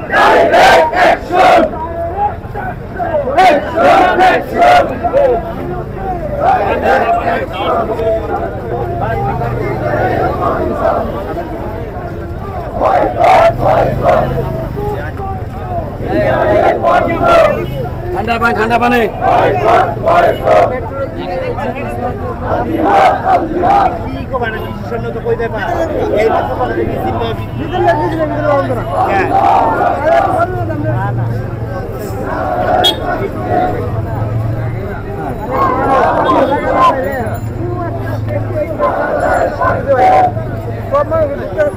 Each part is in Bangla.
Direct action! Action! Action! Direct action! ঠান্ডা পানি ঠান্ডা পানি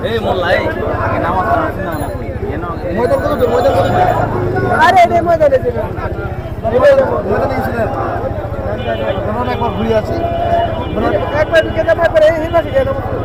এই মোল্লাই আগে নামাজ আরে রে মজা লেগে একবার ঘুরে আছি একবার কেটে পারে এই হিমাচল